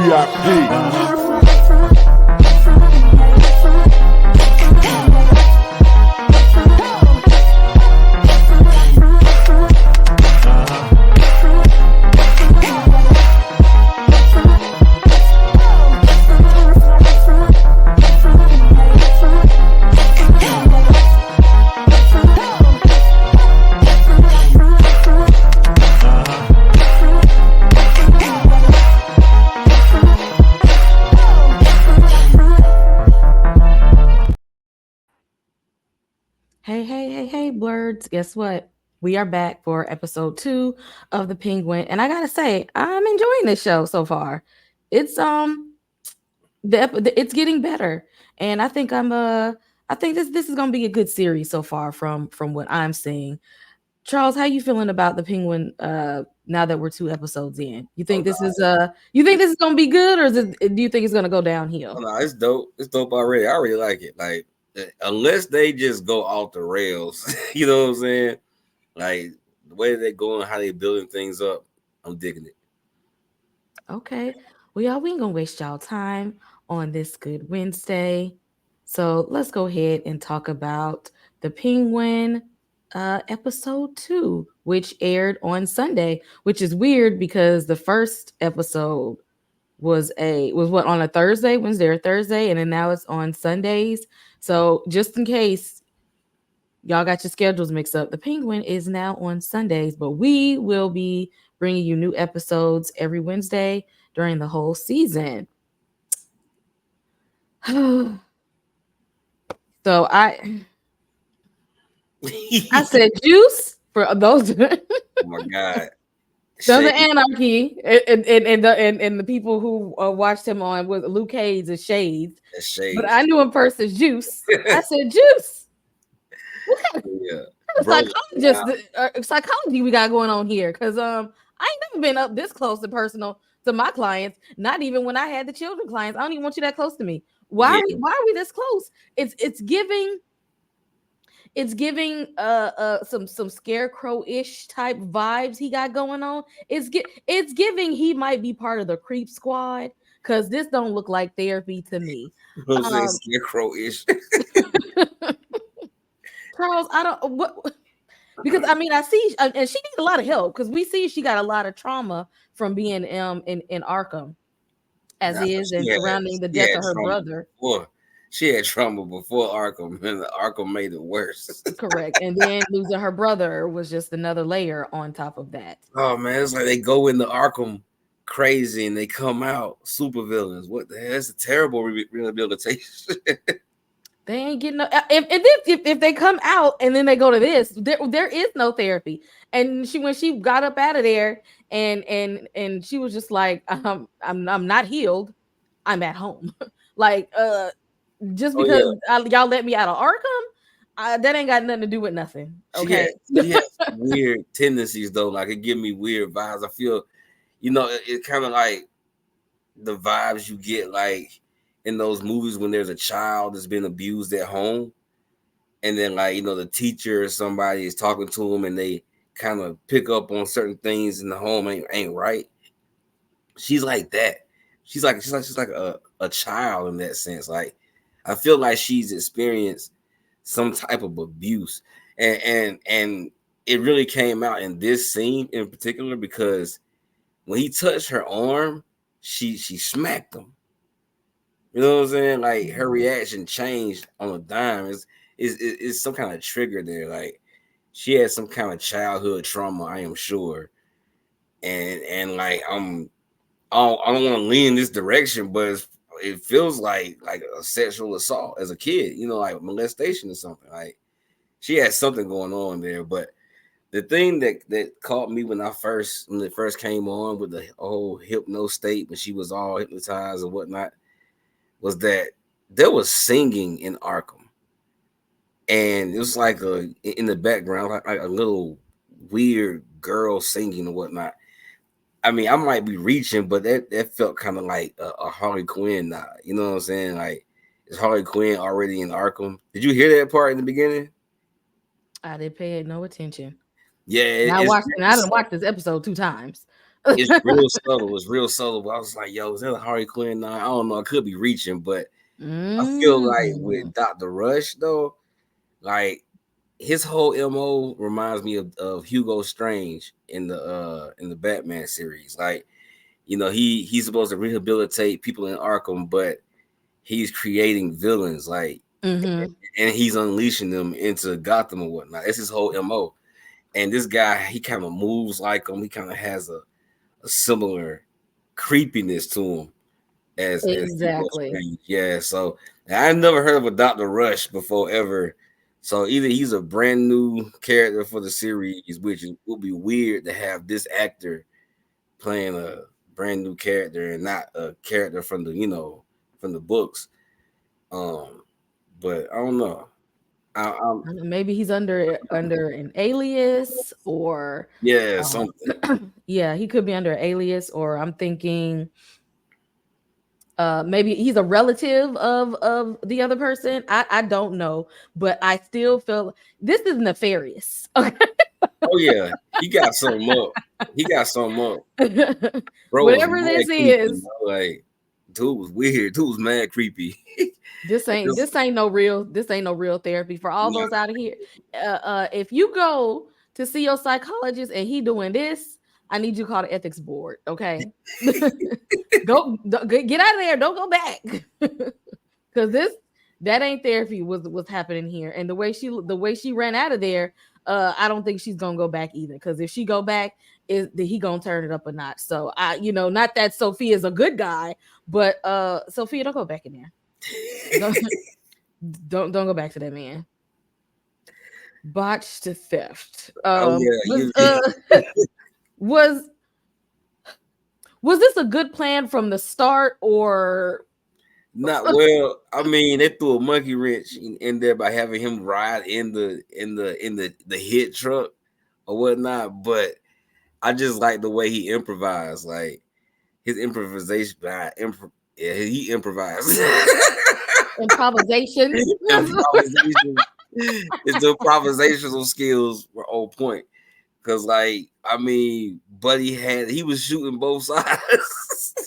VIP. Hey, blurs. Guess what? We are back for episode 2 of The Penguin. And I gotta say, I'm enjoying this show so far. It's it's getting better. And I think this is gonna be a good series so far from what I'm seeing. Charles, how you feeling about The Penguin now that we're 2 episodes in? You think this is gonna be good, or do you think it's gonna go downhill? Oh, no, it's dope. It's dope already. I already like it. Like, unless they just go off the rails, you know what I'm saying? Like the way they're going, how they building things up, I'm digging it. Okay. Well, y'all, we ain't gonna waste y'all time on this good Wednesday. So let's go ahead and talk about the Penguin episode 2, which aired on Sunday, which is weird because the first episode was what, on a Thursday, Wednesday or Thursday, and then now it's on Sundays. So just in case y'all got your schedules mixed up, the Penguin is now on Sundays, but we will be bringing you new episodes every Wednesday during the whole season. So I said juice for those. Oh my god. Sons of Anarchy and the people who watched him on with Luke Cage is Shades. But I knew him first as Juice. I said Juice. What kind of psychology we got going on here? Because I ain't never been up this close and personal to my clients. Not even when I had the children clients. I don't even want you that close to me. Why are we this close? It's giving some scarecrow-ish type vibes he got going on. It's giving he might be part of the creep squad, because this don't look like therapy to me. Scarecrow-ish. Charles, I don't what because I mean I see and she needs a lot of help, because we see she got a lot of trauma from being in Arkham and surrounding the death of her brother. She had trauma before Arkham, and Arkham made it worse. Correct. And then losing her brother was just another layer on top of that. Oh man, it's like they go into Arkham crazy and they come out super villains. What the hell? That's a terrible rehabilitation. They ain't getting no. If they come out and then they go to this, there is no therapy. And when she got up out of there and she was just like, I'm not healed. I'm at home. Like just because y'all let me out of Arkham, that ain't got nothing to do with nothing. Okay. She has weird tendencies though. Like it give me weird vibes. I feel, it's kind of like the vibes you get like in those movies when there's a child that's been abused at home, and then like the teacher or somebody is talking to them and they kind of pick up on certain things in the home ain't right. She's like that. She's like a child in that sense. Like I feel like she's experienced some type of abuse, and it really came out in this scene in particular, because when he touched her arm, she smacked him. You know what I'm saying? Like her reaction changed on a dime. It's some kind of trigger there. Like she had some kind of childhood trauma, I am sure. And like I don't want to lean in this direction, but it feels like a sexual assault as a kid, like molestation or something. Like she had something going on there. But the thing that caught me when it first came on with the whole hypno state when she was all hypnotized and whatnot was that there was singing in Arkham, and it was like in the background like a little weird girl singing and whatnot. I mean, I might be reaching, but that felt kind of like a Harley Quinn nod. You know what I'm saying? Like, is Harley Quinn already in Arkham? Did you hear that part in the beginning? I didn't pay no attention. Yeah, And I it's watched, and I didn't watch this episode 2 times. it's real subtle. It's real subtle. But I was like, yo, is that a Harley Quinn nod? I don't know. I could be reaching, but I feel like Mm. with Dr. Rush though, like his whole MO reminds me of Hugo Strange in the Batman series. Like, he's supposed to rehabilitate people in Arkham, but he's creating villains, like, Mm-hmm. and he's unleashing them into Gotham and whatnot. It's his whole MO. And this guy, he kind of moves like him. He kind of has a similar creepiness to him as Hugo Exactly. Strange. Yeah, so I've never heard of a Dr. Rush before ever. So either he's a brand new character for the series, which would be weird to have this actor playing a brand new character and not a character from from the books. Um, but I don't know. I'm I don't know, maybe he's under an alias, or yeah, um, something. yeah, he could be under an alias, or I'm thinking maybe he's a relative of the other person. I don't know, but I still feel this is nefarious. Oh yeah, he got something up. He got something up. Bro was Whatever mad this creepy, is, bro. Like, dude was weird. Dude was mad creepy. this ain't Just, this ain't no real this ain't no real therapy for all nah. those out of here. If you go to see your psychologist and he doing this, I need you to call the ethics board. Okay, get out of there. Don't go back. Because this that ain't therapy was happening here, and the way she ran out of there, I don't think she's gonna go back either. Because if she go back, is he gonna turn it up a notch? So not that Sophia's a good guy, but Sophia, don't go back in there. Don't don't go back to that man. Botched theft. Oh yeah, Was was was this a good plan from the start, or not well. I mean, they threw a monkey wrench in there by having him ride in the hit truck or whatnot. But I just like the way he improvised, like his improvisation. Yeah, he improvised. improvisation? Improvisation. His improvisational skills were on point. Cause like I mean, Buddy he was shooting both sides.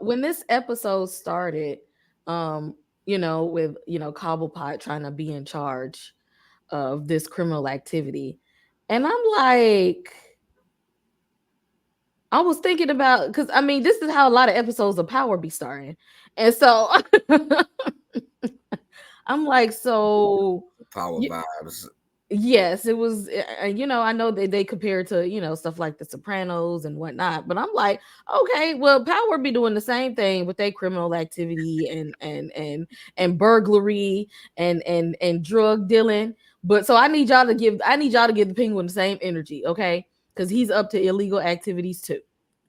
When this episode started, with Cobblepot trying to be in charge of this criminal activity, and I'm like, I was thinking about, because I mean, this is how a lot of episodes of Power be starting, and so I'm like, so Power y- vibes. yes, it was. I know they compare it to stuff like The Sopranos and whatnot, but I'm like, okay, well, Power be doing the same thing with their criminal activity and burglary and drug dealing. But so I need y'all to give the Penguin the same energy, okay? Because he's up to illegal activities too.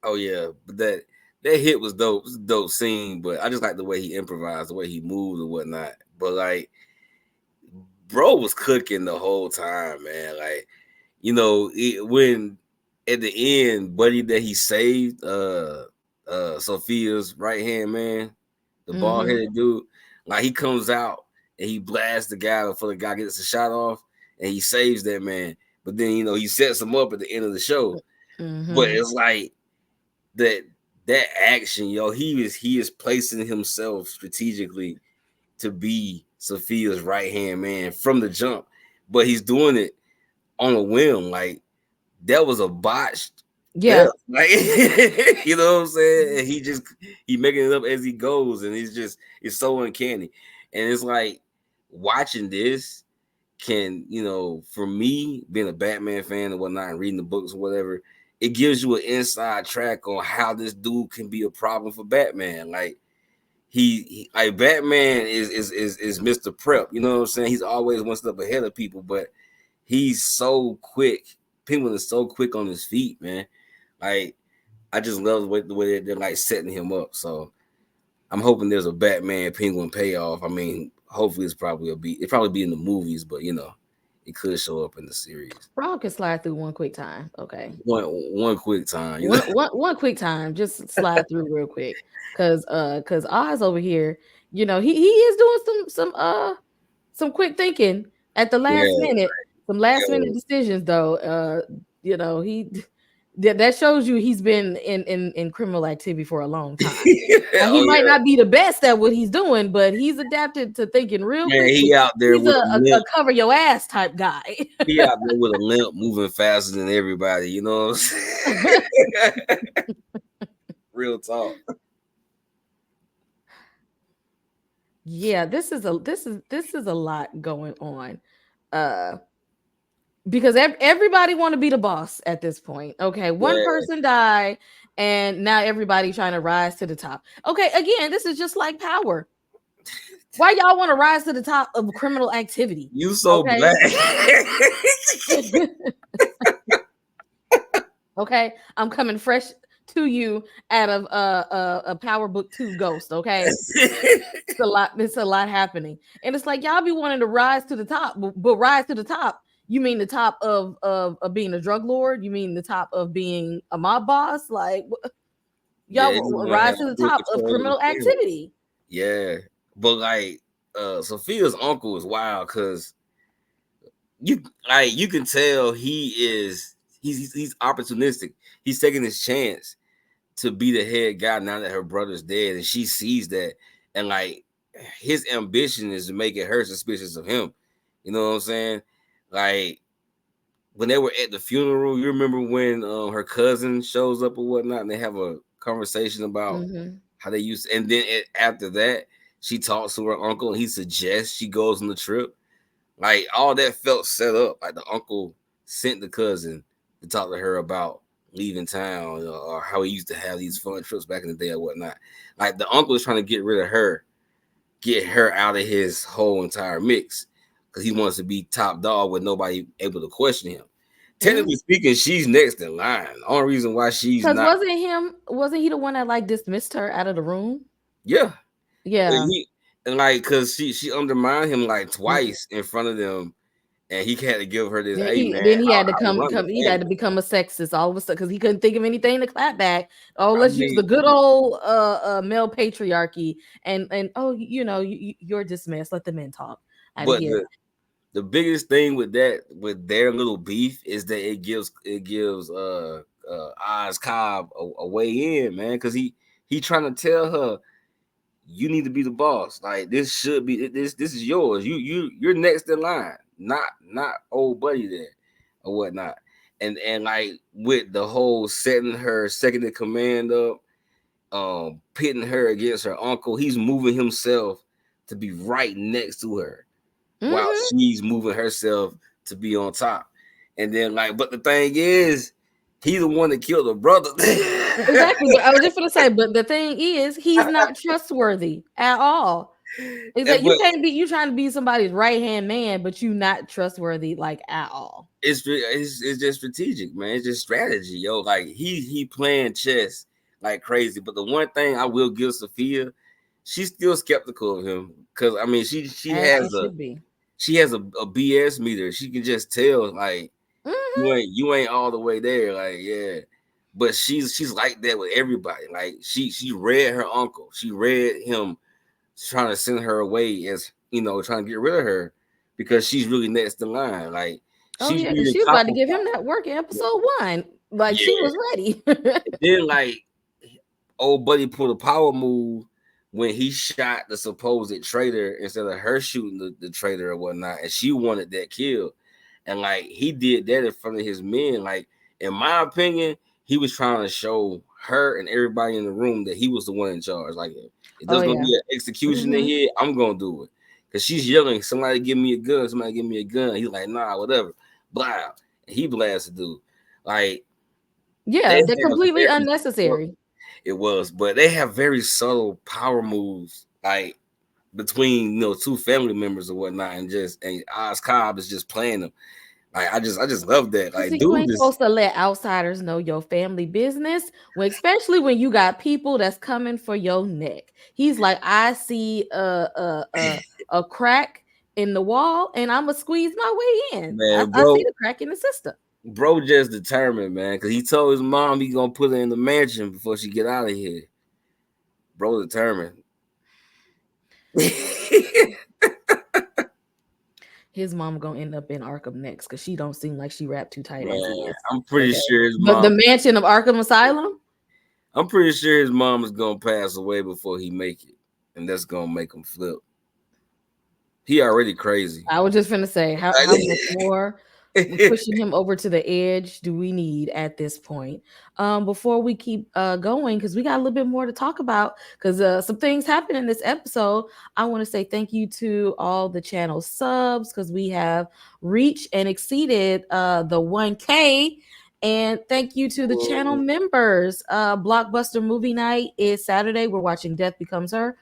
Oh yeah, but that hit was dope. It was a dope scene, but I just like the way he improvised, the way he moved and whatnot. But like, bro was cooking the whole time, man. Like, when at the end, buddy, that he saved, Sophia's right hand man, the bald Mm-hmm. headed dude, like he comes out and he blasts the guy before the guy gets a shot off, and he saves that man. But then he sets him up at the end of the show. But Mm-hmm. it's like that that action, he is placing himself strategically to be Sophia's right hand man from the jump, but he's doing it on a whim. Like that was a botched Yeah. theft. Like you know what I'm saying? And he making it up as he goes, and it's so uncanny. And it's like watching this can, for me, being a Batman fan and whatnot and reading the books or whatever, it gives you an inside track on how this dude can be a problem for Batman. Like like Batman is Mr. Prep. You know what I'm saying? He's always one step ahead of people, but he's so quick. Penguin is so quick on his feet, man. Like I just love the way they're like setting him up. So I'm hoping there's a Batman Penguin payoff. I mean, hopefully it probably be in the movies, but it could show up in the series. Frog can slide through one quick time. Okay. One quick time, One quick time. Just slide through real quick. Cause Oz over here, he is doing some quick thinking at the last Yeah, minute. Some last minute yeah. decisions though. He that shows you he's been in criminal activity for a long time. Now, he Oh might yeah, not be the best at what he's doing, but he's adapted to thinking real man. quickly. He out there He's with a a limp. cover your ass type guy. He out there with a limp, moving faster than everybody. You know what I'm saying? Real talk. Yeah, this is a lot going on. Uh because everybody want to be the boss at this point. Okay, one Yeah. person died and now everybody trying to rise to the top. Okay, again, this is just like power. Why y'all want to rise to the top of criminal activity? You so Okay. black. Okay, I'm coming fresh to you out of a Power Book 2 Ghost. Okay, it's a lot happening, and it's like y'all be wanting to rise to the top, but rise to the top. You mean the top of being a drug lord? You mean the top of being a mob boss? Like Yeah, y'all you want to have rise to the full top of control of the criminal payroll. activity? Yeah, but like, Sophia's uncle is wild because you can tell he's opportunistic. He's taking his chance to be the head guy now that her brother's dead, and she sees that, and like his ambition is to make it her suspicious of him. You know what I'm saying? Like when they were at the funeral, you remember when her cousin shows up or whatnot, and they have a conversation about Mm-hmm. how they used to, and then after that, she talks to her uncle, and he suggests she goes on the trip. Like all that felt set up. Like the uncle sent the cousin to talk to her about leaving town, or how he used to have these fun trips back in the day or whatnot. Like the uncle is trying to get rid of her, get her out of his whole entire mix because he wants to be top dog with nobody able to question him. Technically speaking, she's next in line. The only reason why she's Because not, wasn't he the one that like dismissed her out of the room? yeah, Yeah. and like because she undermined him like twice in front of them, and he had to give her this, Then hey he man, then he had to I come run the come he had to family. become a sexist all of a sudden because he couldn't think of anything to clap back. Oh, I let's use mean, the good old male patriarchy and oh you're dismissed. Let the men talk out of but here. the biggest thing with that with their little beef is that it gives Oz Cobb a way in, man, because he trying to tell her you need to be the boss. Like this should be this is yours. You're next in line, not old buddy there or whatnot. And like with the whole setting her second in command up, pitting her against her uncle, he's moving himself to be right next to her while Hmm. she's moving herself to be on top. And then like, but the thing is, he's the one that killed her brother. Exactly. But I was just gonna say, but the thing is, he's not trustworthy at all. It's like you But can't be you trying to be somebody's right hand man, but you not trustworthy like at all. it's just strategic, man. It's just strategy, yo. Like he playing chess like crazy. But the one thing I will give Sophia, she's still skeptical of him because I mean As she should be. she has a BS meter. She can just tell like Hmm. you ain't all the way there. Like yeah, but she's like that with everybody. Like she read her uncle. She read him trying to send her away as trying to get rid of her because she's really next in line. Like Oh she's yeah, and reading she was about to give him Cobblepot. that work in episode 1. Like she Yeah. was ready. And then like old buddy pulled a power move when he shot the supposed traitor instead of her shooting the traitor or whatnot, and she wanted that kill. And like he did that in front of his men. Like, in my opinion, he was trying to show her and everybody in the room that he was the one in charge. Like, if Oh there's gonna yeah. be an execution in Hmm. here, I'm gonna do it. Cause she's yelling, somebody give me a gun, somebody give me a gun. He's like, nah, whatever. Blah. And he blasts the dude. Like, they Yeah, they're have completely every unnecessary. It was, but they have very subtle power moves, like between two family members or whatnot, and Oz Cobb is just playing them. Like I just love that. You Like, see, you dude, ain't is supposed to let outsiders know your family business, when, especially when you got people that's coming for your neck. He's like, I see a crack in the wall, and I'm gonna squeeze my way in. I, man, I see bro, the crack in the system. bro, just determined, man, because he told his mom he gonna put her in the mansion before she get out of here. Bro, determined. His mom gonna end up in Arkham next because she don't seem like she wrapped too tight as Man, he is. I'm pretty Okay, sure his but the mom. mansion of Arkham Asylum. I'm pretty sure his mom is gonna pass away before he make it, and that's gonna make him flip. He already crazy. I was just gonna say, how much more pushing him over to the edge do we need at this point? Before we keep going, because we got a little bit more to talk about, because some things happened in this episode. I want to say thank you to all the channel subs, because we have reached and exceeded the 1K. And thank you to the channel members. Blockbuster movie night is Saturday. We're watching Death Becomes Her.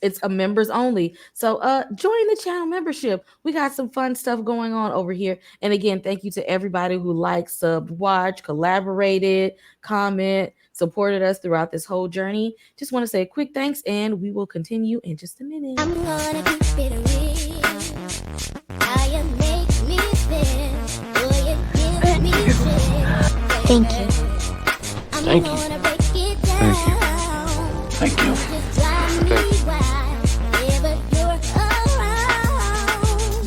It's a members only. So join the channel membership. We got some fun stuff going on over here. And again, thank you to everybody who liked, subbed, watched, collaborated, comment, supported us throughout this whole journey. Just want to say a quick thanks, and we will continue in just a minute. I'm gonna keep it real. How you make me feel. Boy, it gives me chills. Thank you. I'm Thank you. gonna break it down. Thank you. Just drive me wild whenever you're around.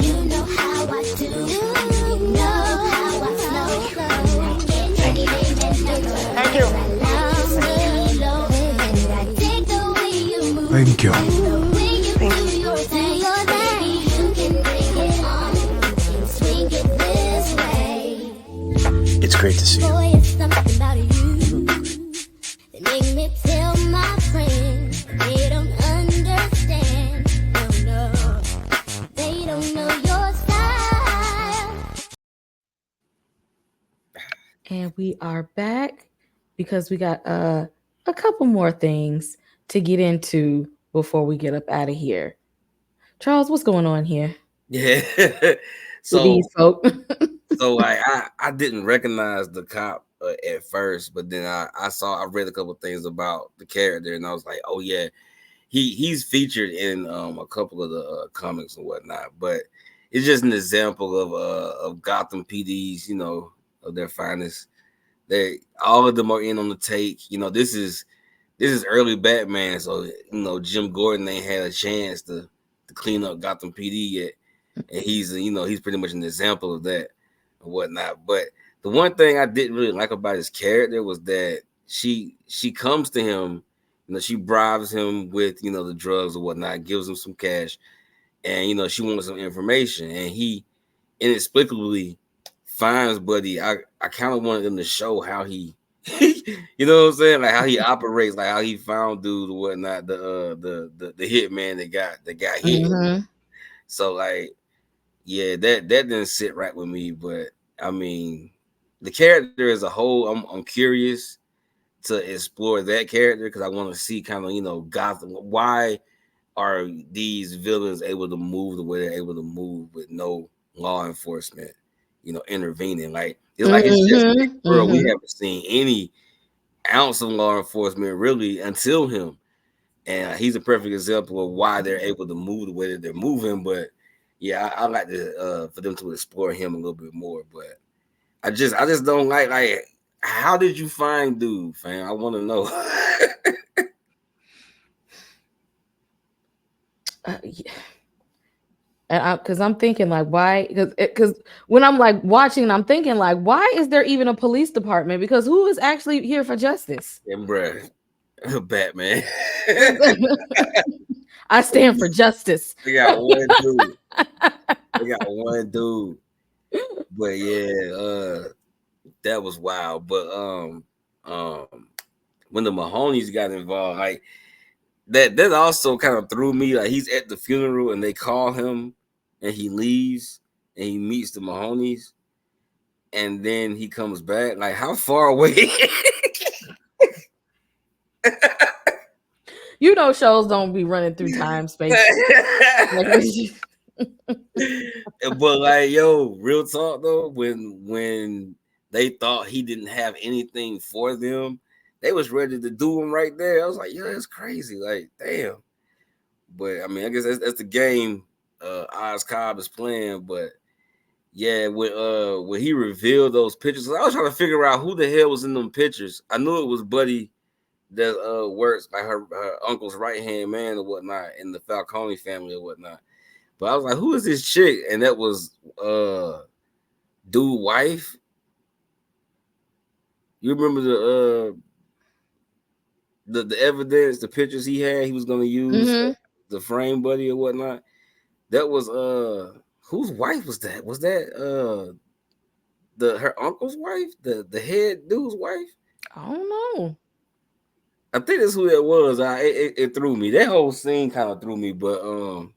You know how I do. You know how I flow. Thank you. Thank you. Thank you. It's great to see you. Boy, it's something about you that make me tell my friends they don't understand. No, no, they don't know your style. And we are back because we got a couple more things to get into before we get up out of here. Charles, what's going on here Yeah. with so these folk? so like I didn't recognize the cop at first, but then I read a couple things about the character, and I was like, oh yeah, he's featured in a couple of the comics and whatnot. But it's just an example of Gotham PDs, of their finest. They all of them are in on the take. This is early Batman, so Jim Gordon ain't had a chance to clean up Gotham PD yet, and he's pretty much an example of that and whatnot. But the one thing I didn't really like about his character was that she comes to him, she bribes him with the drugs or whatnot, gives him some cash, and she wants some information, and he inexplicably finds Buddy. I kind of wanted them to show how he you know what I'm saying, like how he operates, like how he found dude or whatnot, the hitman that got hit. Mhm. So like, yeah, that didn't sit right with me. But I mean, the character as a whole, I'm curious to explore that character because I want to see kind of Gotham. Why are these villains able to move the way they're able to move with no law enforcement intervening? Like it's just that Mhm. world we Mhm. haven't seen any ounce of law enforcement really until him, and he's a perfect example of why they're able to move the way that they're moving. But yeah, I like to for them to explore him a little bit more. But I just don't like how did you find dude, fam? I want to know. Yeah. And because I'm thinking like, why? Because when I'm like watching, I'm thinking like, why is there even a police department? Because who is actually here for justice? And bruh, Batman. I stand for justice. They got one dude. They got one dude. But yeah, that was wild. But um when the Mahonies got involved, like that also kind of threw me. Like he's at the funeral and they call him and he leaves and he meets the Mahonies and then he comes back. Like how far away? You know, shows don't be running through time space. But like, yo, real talk though, when they thought he didn't have anything for them, they was ready to do him right there. I was like, yo, that's crazy. Like, damn. But I mean, I guess that's the game Oz Cobb is playing. But yeah, when he revealed those pictures, I was trying to figure out who the hell was in them pictures. I knew it was Buddy that works like her uncle's right hand man or whatnot in the Falcone family or whatnot. But I was like, who is this chick? And that was dude wife. You remember the evidence, the pictures he had he was gonna use the frame Buddy or whatnot. That was whose wife was that? Was that her uncle's wife? The head dude's wife? I don't know. I think that's who that was. It threw me. That whole scene kind of threw me, but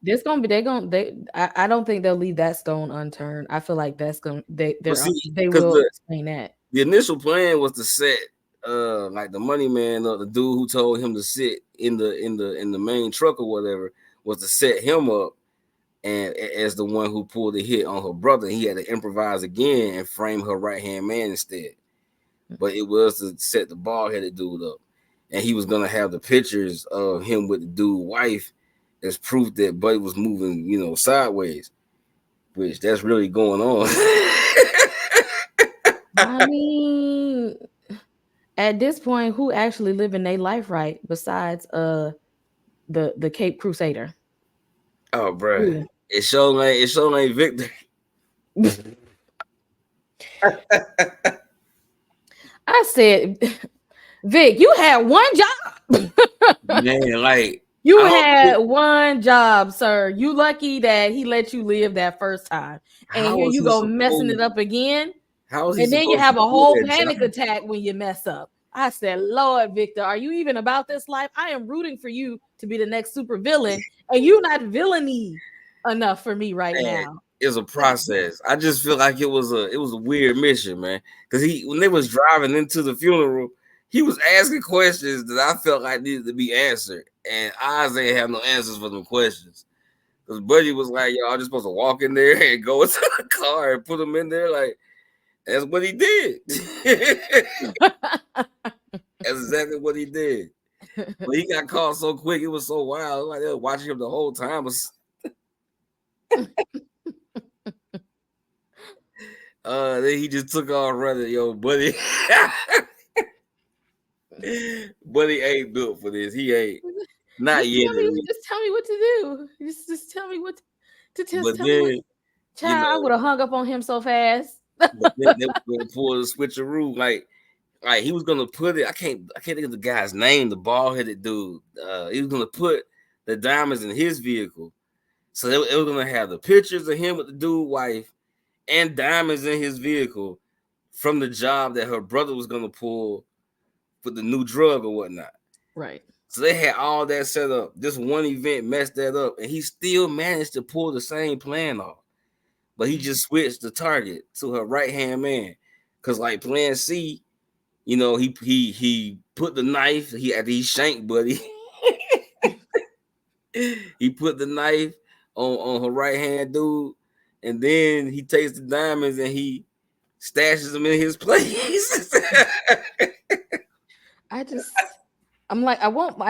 there's gonna be I don't think they'll leave that stone unturned. I feel like that's gonna they will explain that. The initial plan was to set like the money man or the dude who told him to sit in the main truck or whatever was to set him up and as the one who pulled the hit on her brother. He had to improvise again and frame her right hand man instead. But it was to set the bald headed dude up. And he was gonna have the pictures of him with the dude's wife as proof that Buddy was moving, you know, sideways, which that's really going on. I mean, at this point, who actually living their life right besides the Cape Crusader? Oh, bro, yeah. It sure ain't Victor. I said, Vic, you had one job. Man, like you had one job, sir. You lucky that he let you live that first time. And here you go messing it up again. How is he? And then you have a whole panic attack when you mess up. I said, Lord, Victor, are you even about this life? I am rooting for you to be the next super villain, and you're not villainy enough for me right now. It's a process. I just feel like it was a weird mission, man. Because when they was driving into the funeral, he was asking questions that I felt like needed to be answered, and Oz ain't have no answers for them questions. Because Buddy was like, "Yo, I'm just supposed to walk in there and go into the car and put them in there." Like, that's what he did. That's exactly what he did. But he got caught so quick; it was so wild. Like they were watching him the whole time. Then he just took off running. Yo, Buddy. Buddy ain't built for this. He ain't. Not yet. Just tell me what to do. Just tell me what to tell. But then, child, I would have hung up on him so fast. But then they were gonna pull the switcheroo. Like he was gonna put it. I can't think of the guy's name. The bald-headed dude. He was gonna put the diamonds in his vehicle. So they were gonna have the pictures of him with the dude's wife and diamonds in his vehicle from the job that her brother was gonna pull for the new drug or whatnot. Right. So they had all that set up. This one event messed that up, and he still managed to pull the same plan off. But he just switched the target to her right-hand man. Cause like plan C, you know, he put the knife, he shanked Buddy. He put the knife on her right-hand dude, and then he takes the diamonds and he stashes them in his place. I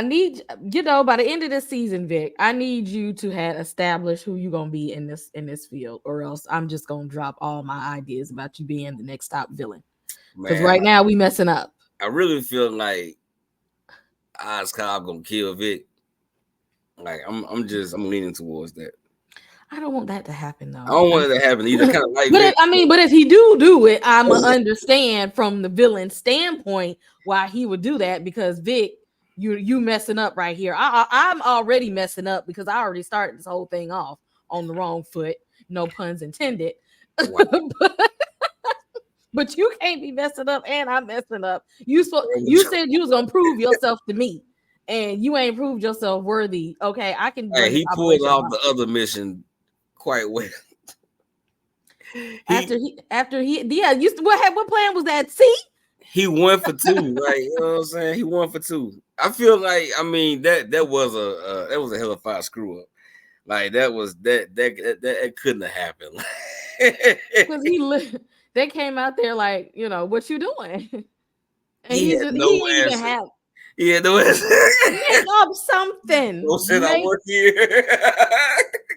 need, you know, by the end of this season, Vic, I need you to have established who you're gonna be in this field, or else I'm just gonna drop all my ideas about you being the next top villain. Because right now we messing up. I really feel like Oz Cobb gonna kill Vic. Like I'm leaning towards that. I don't want that to happen though. I don't want it to happen either. Kind of like but if he do it, I'm gonna understand from the villain standpoint why he would do that, because Vic, you messing up right here. I'm already messing up because I already started this whole thing off on the wrong foot. No puns intended. Wow. But you can't be messing up and I'm messing up. You said you was gonna prove yourself to me, and you ain't proved yourself worthy. Okay, I can. Hey, he pulled off the other mission quite well. After he what plan was that? See, he won for two, like you know what I'm saying. He won for two. I feel like I mean that was a hell of a fire screw up. Like that couldn't have happened. Because they came out there like, what you doing? And he had no he ain't even answer. have He had no answer. make up something. Don't say I work here.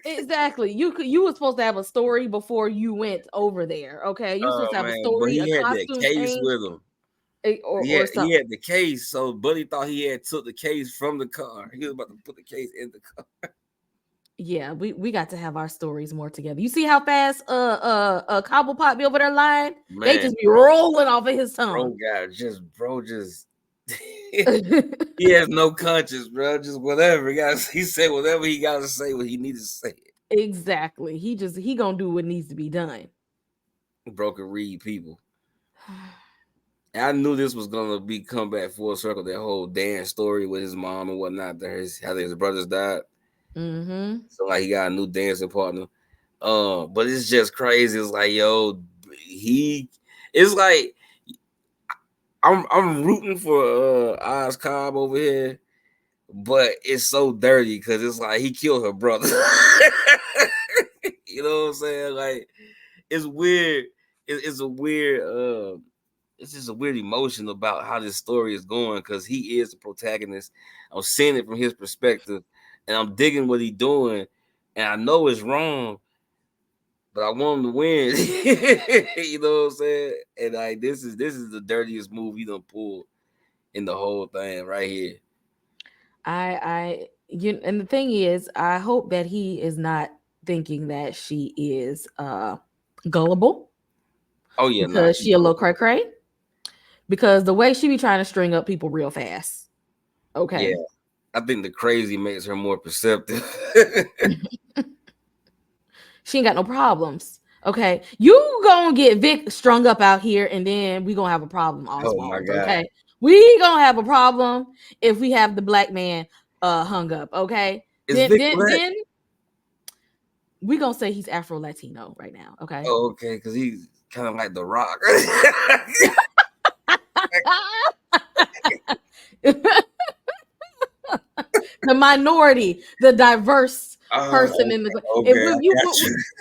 Exactly. You were supposed to have a story before you went over there. Okay, you were supposed to have a story, but he a had that costume case change, with him. or He something. had the case, so Buddy thought he had took the case from the car. He was about to put the case in the car. Yeah, we got to have our stories more together. You see how fast Cobblepot be over there lying? Man, they just be rolling off of his tongue. Bro just he has no conscience, bro. Just whatever. He said whatever he got to say what he needed to say. Exactly. He gonna do what needs to be done. Bro can read people. And I knew this was gonna come back full circle. That whole Dan story with his mom and whatnot. How his brothers died. Mm-hmm. So like he got a new dancing partner. But it's just crazy. It's like, yo, it's like I'm rooting for Oz Cobb over here, but it's so dirty because it's like he killed her brother. You know what I'm saying? Like it's weird. It's a weird it's just a weird emotion about how this story is going because he is the protagonist. I'm seeing it from his perspective, and I'm digging what he's doing, and I know it's wrong, but I want him to win. You know what I'm saying? And like this is the dirtiest move he done pulled in the whole thing right here. And the thing is, I hope that he is not thinking that she is gullible. Oh yeah, because she a little cray cray. Because the way she be trying to string up people real fast. Okay. Yeah, I think the crazy makes her more perceptive. She ain't got no problems. Okay, you gonna get Vic strung up out here, and then we gonna have a problem. Oswald, oh my God. Okay, we gonna have a problem if we have the black man hung up. Okay, then we gonna say he's Afro Latino right now. Okay. Oh, okay, because he's kind of like The Rock. The minority, the diverse person in the.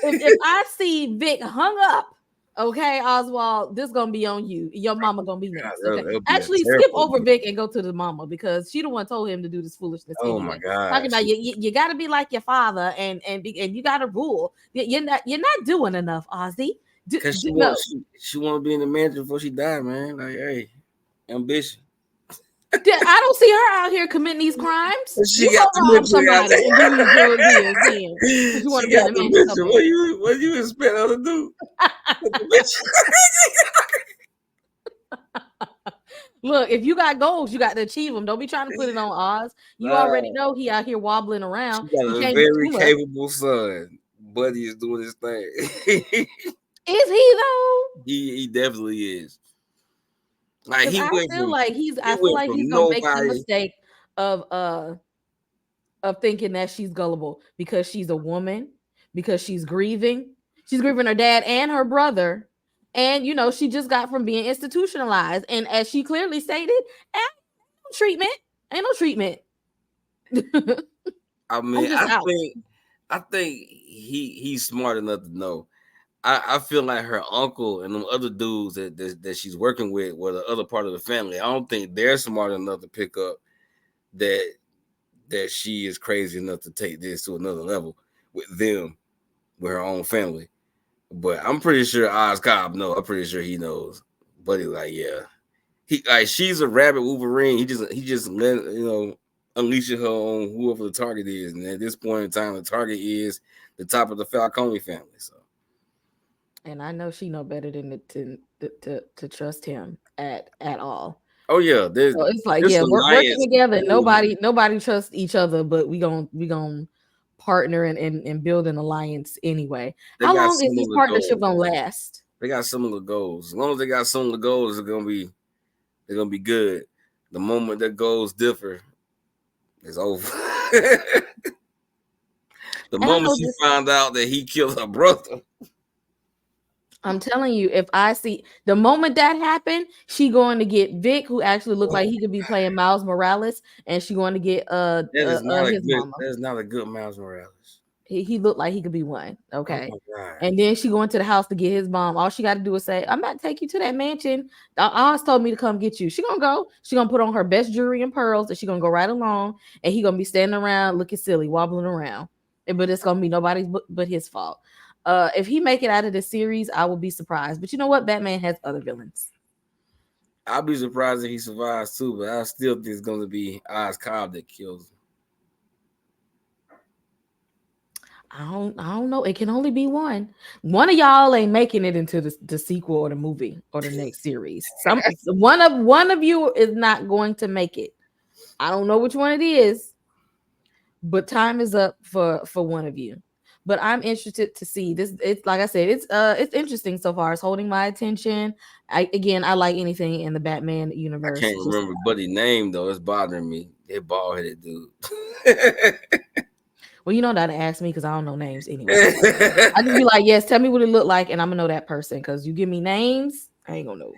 If I see Vic hung up, okay, Oswald, this gonna be on you. Your mama gonna be next. Okay? Actually, skip over Vic and go to the mama because she the one told him to do this foolishness. Oh anyway. my God! Talking about you got to be like your father and you got to rule. You're not doing enough, Ozzy. Because she want to be in the mansion before she died, man. Like, hey, ambition. I don't see her out here committing these crimes. She got to rob somebody and do these drug deals. Then you want to be in the mansion. What you expect her to do? Look, if you got goals, you got to achieve them. Don't be trying to put it on Oz. You already know he out here wobbling around. She got a very capable son. Buddy is doing his thing. Is he though? He definitely is. Like I feel like he's gonna make the mistake of thinking that she's gullible because she's a woman, because she's grieving. She's grieving her dad and her brother. And she just got from being institutionalized. And as she clearly stated, ain't no treatment. I mean, I think he's smart enough to know. I feel like her uncle and them other dudes that she's working with were the other part of the family. I don't think they're smart enough to pick up that she is crazy enough to take this to another level with them, with her own family. But I'm pretty sure Oz Cobb knows. I'm pretty sure he knows. But he's like, yeah, she's a rabbit Wolverine. He just unleashing her on whoever the target is. And at this point in time, the target is the top of the Falcone family. So. And I know she know better than to trust him at all. Oh yeah, so it's like we're working together. Nobody trusts each other, but we gonna partner and build an alliance anyway. How long is this partnership gonna last? They got similar goals. As long as they got similar goals, they're gonna be good. The moment that goals differ, it's over. The moment she found out that he killed her brother. I'm telling you, if I see the moment that happened, she going to get Vic, who actually looked like he could be playing Miles Morales, and she going to get his mama. That is not a good Miles Morales. He looked like he could be one. Oh Okay. my god. And then she going to the house to get his mom. All she got to do is say, I'm about to take you to that mansion. Oz told me to come get you. She gonna go. She gonna put on her best jewelry and pearls, and she gonna go right along. And he gonna be standing around looking silly, wobbling around. But it's gonna be nobody's but his fault. If he make it out of the series, I will be surprised. But you know what? Batman has other villains. I'll be surprised if he survives too, but I still think it's gonna be Oz Cobb that kills him. I don't know. It can only be one. One of y'all ain't making it into the sequel or the movie or the next series. One of you is not going to make it. I don't know which one it is, but time is up for one of you. But I'm interested to see this. It's like I said, it's interesting so far. It's holding my attention. I like anything in the Batman universe. I can't remember Buddy's name though. It's bothering me. That bald headed dude. Well, you know not to ask me because I don't know names anyway. I just be like, yes, tell me what it looked like, and I'm gonna know that person. Because you give me names, I ain't gonna know.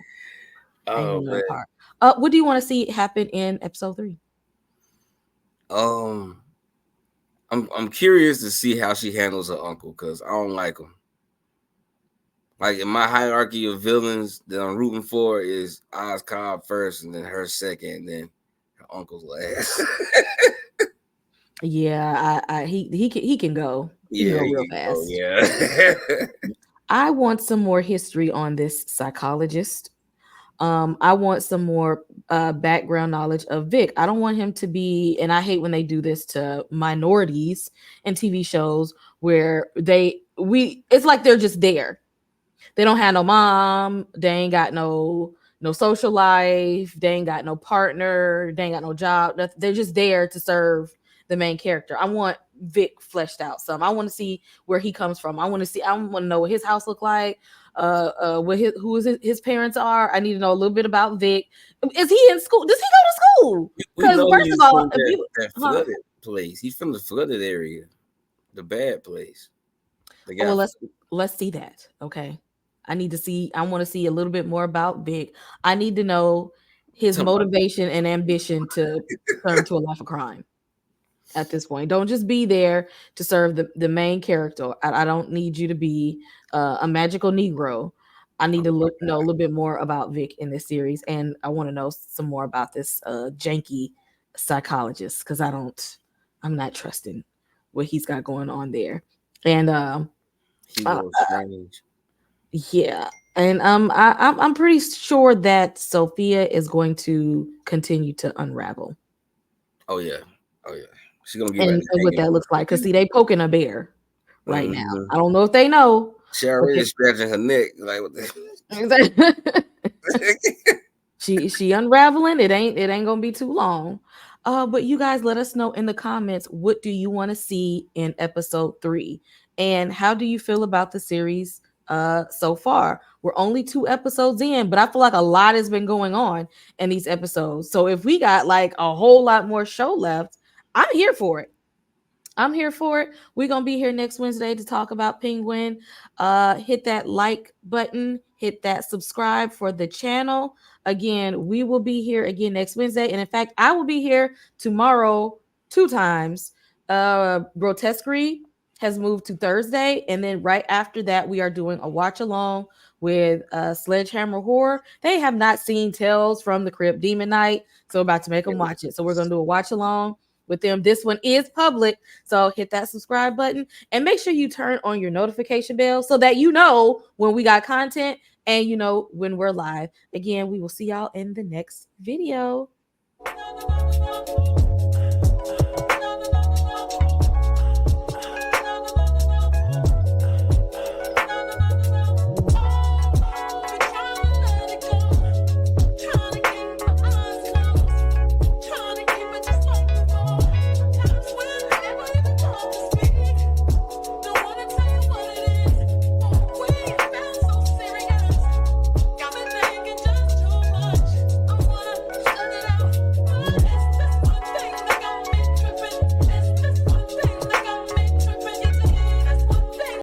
Oh man. What do you want to see happen in episode 3? I'm curious to see how she handles her uncle because I don't like him. Like in my hierarchy of villains that I'm rooting for is Oz Cobb first, and then her second, and then her uncle's last. Yeah, he can go. He can go real fast. Go, yeah. I want some more history on this psychologist. I want some more background knowledge of Vic. I don't want him to be, and I hate when they do this to minorities in TV shows where it's like they're just there. They don't have no mom. They ain't got no social life. They ain't got no partner. They ain't got no job. They're just there to serve the main character. I want Vic fleshed out some. I want to see where he comes from. I want to know what his house look like. Who his parents are. I need to know a little bit about Vic. Is he in school? Does he go to school? Because first of all, that flooded place. He's from the flooded area, the bad place. Well, let's see that. Okay. I want to see a little bit more about Vic. I need to know his motivation and ambition to turn to a life of crime. At this point, don't just be there to serve the main character. I don't need you to be a magical Negro. I need to know a little bit more about Vic in this series, and I want to know some more about this janky psychologist because I'm not trusting what he's got going on there. And strange. Yeah, and I'm pretty sure that Sophia is going to continue to unravel. Oh yeah. She's gonna be and what that looks like. Because see, they poking a bear right now. I don't know if they know. She already scratching her neck. Like what the she unraveling. It ain't gonna be too long. But you guys let us know in the comments, what do you want to see in episode 3? And how do you feel about the series so far? We're only 2 episodes in, but I feel like a lot has been going on in these episodes. So if we got like a whole lot more show left, I'm here for it. We're gonna be here next Wednesday to talk about Penguin. Hit that like button, hit that subscribe for the channel. Again, we will be here again next Wednesday, and in fact, I will be here tomorrow 2 times. Grotesquerie has moved to Thursday, and then right after that, we are doing a watch along with Sledgehammer Horror. They have not seen Tales from the Crypt Demon Night, so we're about to make them watch it. So we're gonna do a watch along with them. This one is public, so hit that subscribe button and make sure you turn on your notification bell so that you know when we got content and you know when we're live. Again, we will see y'all in the next video.